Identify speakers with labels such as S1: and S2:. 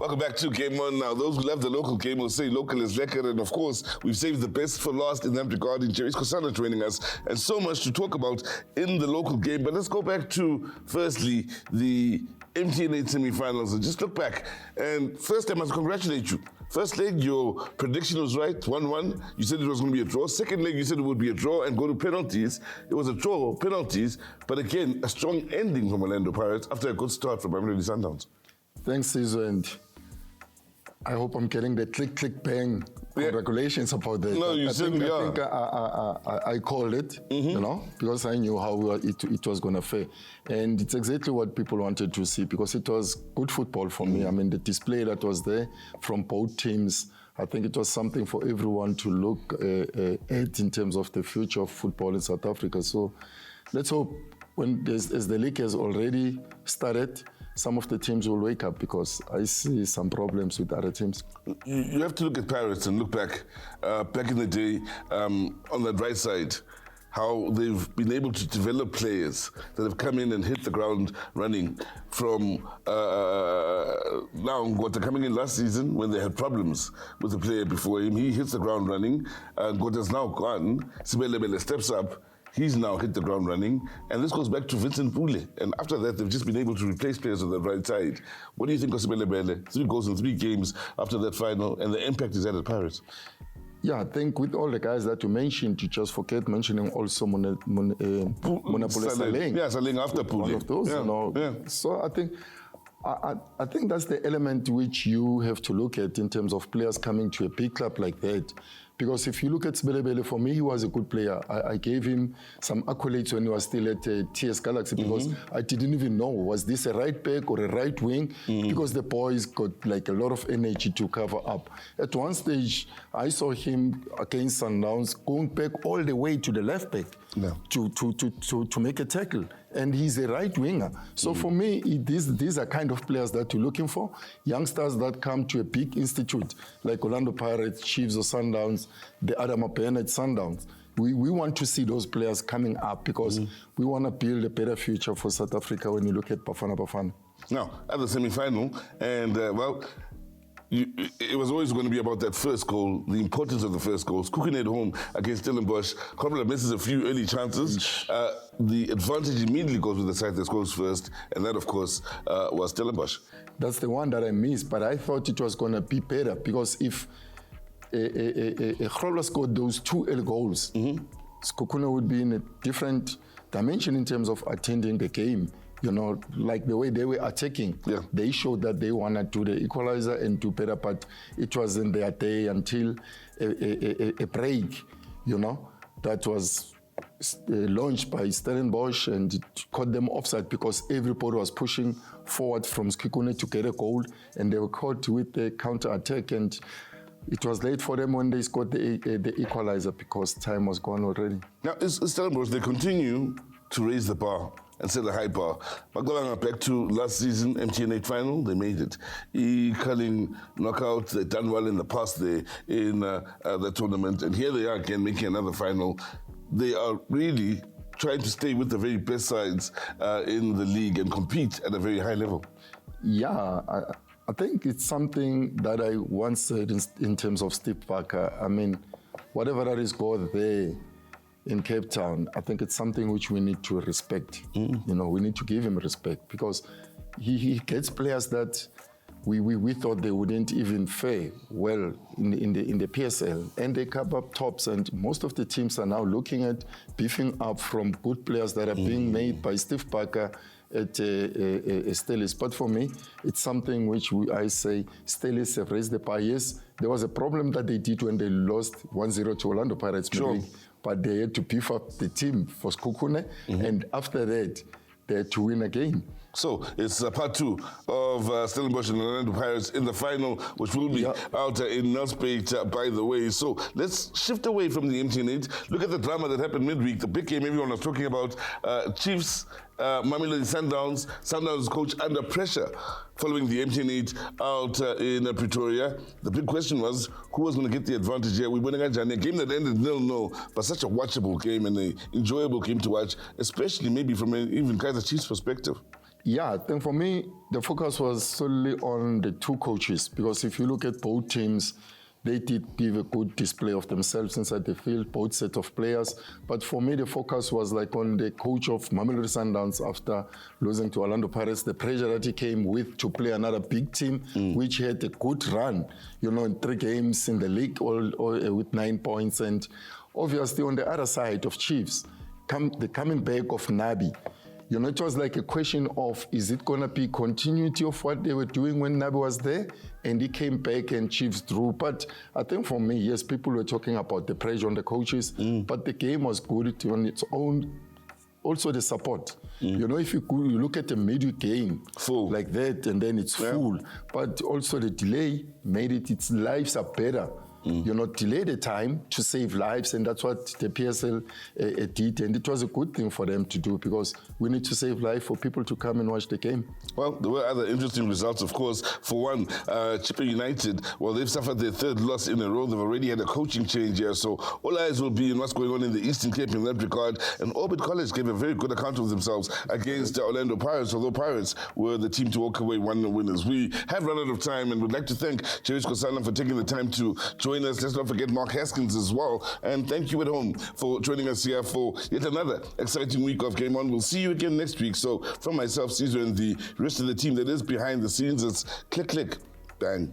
S1: Welcome back to Game On Now. Those who love the local game will say local is lekker, and of course, we've saved the best for last in that regard. Jerry's Kosana joining us, and so much to talk about in the local game. But let's go back to, firstly, the MTN8 semi-finals, and just look back. And first, I must congratulate you. First leg, your prediction was right, 1-1. You said it was going to be a draw. Second leg, you said it would be a draw and go to penalties. It was a draw, penalties, but again, a strong ending from Orlando Pirates after a good start from Mamelodi Sundowns.
S2: Thanks, Sizo, and I hope I'm getting the click, click, bang. Congratulations about that.
S1: No, you certainly are.
S2: I think I called it, you know, because I knew how it was going to fare. And it's exactly what people wanted to see, because it was good football for me. I mean, the display that was there from both teams, I think it was something for everyone to look at in terms of the future of football in South Africa. So let's hope as the league has already started, some of the teams will wake up, because I see some problems with other teams.
S1: You have to look at Pirates and look back in the day on the right side, how they've been able to develop players that have come in and hit the ground running from now Ngota coming in last season when they had problems with the player before him. He hits the ground running. Ngota's now gone. Sebelebele steps up. He's now hit the ground running, and this goes back to Vincent Pule. And after that, they've just been able to replace players on the right side. What do you think of Sebelebele? 3 goals in 3 games after that final, and the impact he's had at Pirates?
S2: Yeah, I think with all the guys that you mentioned, you just forget mentioning also Saleng.
S1: Yeah, Saleng after Pule.
S2: One of those, you know. Yeah. So I think that's the element which you have to look at in terms of players coming to a big club like that. Because if you look at Sebelebele, for me, he was a good player. I gave him some accolades when he was still at TS Galaxy, because I didn't even know, was this a right back or a right wing? Because the boys got like a lot of energy to cover up. At one stage, I saw him against Sundowns going back all the way to the left back to make a tackle. And he's a right winger. So for me, these are kind of players that you're looking for. Youngsters that come to a big institute, like Orlando Pirates, Chiefs or Sundowns, the other MTN8 Sundowns. We want to see those players coming up, because we want to build a better future for South Africa when you look at Bafana.
S1: Now, at the semi-final, and it was always going to be about that first goal, the importance of the first goal. Sekhukhune at home against Stellenbosch. Kobler misses a few early chances. The advantage immediately goes with the side that scores first, and that, of course, was Stellenbosch.
S2: That's the one that I missed, but I thought it was going to be better, because if Kobler scored those 2 early goals, Sekhukhune would be in a different dimension in terms of attending the game. You know, like the way they were attacking, they showed that they want to do the equalizer and do better, but it wasn't their day until a break, you know, that was launched by Stellenbosch, and it caught them offside because everybody was pushing forward from Sekhukhune to get a goal, and they were caught with the counter-attack, and it was late for them when they scored the equalizer, because time was gone already.
S1: Now, Stellenbosch, they continue to raise the bar and set a high bar. But going back to last season, MTN8 final, they made it. Culling knockout, they've done well in the past there in the tournament. And here they are again making another final. They are really trying to stay with the very best sides in the league and compete at a very high level.
S2: Yeah, I think it's something that I once said in terms of Steve Parker. I mean, whatever that is called there in Cape Town, I think it's something which we need to respect. You know, we need to give him respect, because he gets players that we thought they wouldn't even fare well in the PSL, and they come up tops, and most of the teams are now looking at beefing up from good players that are being made by Steve Parker at Stellies. But for me, it's something which I say Stellies have raised the bar. Yes, there was a problem that they did when they lost 1-0 to Orlando Pirates. Sure. But they had to beef up the team for Sekhukhune, and after that, they had to win again.
S1: So it's part 2 of Stellenbosch and Orlando Pirates in the final, which will be out in Nelspruit, by the way. So let's shift away from the MTN8. Look at the drama that happened midweek, the big game everyone was talking about. Chiefs, Mamelodi Sundowns. Sundowns coach under pressure following the MTN8 out in Pretoria. The big question was, who was going to get the advantage here? We went against a game that ended 0-0, but such a watchable game and an enjoyable game to watch, especially maybe from even Kaizer Chiefs' perspective.
S2: Yeah, I think for me, the focus was solely on the two coaches, because if you look at both teams, they did give a good display of themselves inside the field, both set of players. But for me, the focus was like on the coach of Mamelodi Sundowns after losing to Orlando Pirates, the pressure that he came with to play another big team, which had a good run, in 3 games in the league, all with 9 points. And obviously on the other side of Chiefs, the coming back of Nabi. It was like a question of, is it going to be continuity of what they were doing when Nabi was there? And he came back and Chiefs drew. But I think for me, yes, people were talking about the pressure on the coaches, but the game was good on its own. Also the support. If you look at the midweek game
S1: full
S2: like that, and then it's full, but also the delay made its lives are better. Delay the time to save lives, and that's what the PSL did, and it was a good thing for them to do, because we need to save life for people to come and watch the game.
S1: Well, there were other interesting results, of course. For one, Chippa United, well, they've suffered their 3rd loss in a row. They've already had a coaching change here, so all eyes will be on what's going on in the Eastern Cape in that regard. And Orbit College gave a very good account of themselves against the Orlando Pirates, although Pirates were the team to walk away 1-0 winners. We have run out of time, and would like to thank Cherish Kosana for taking the time to join us. Let's not forget Mark Haskins as well. And thank you at home for joining us here for yet another exciting week of Game On. We'll see you again next week. So from myself, Caesar, and the rest of the team that is behind the scenes, it's click, click, bang.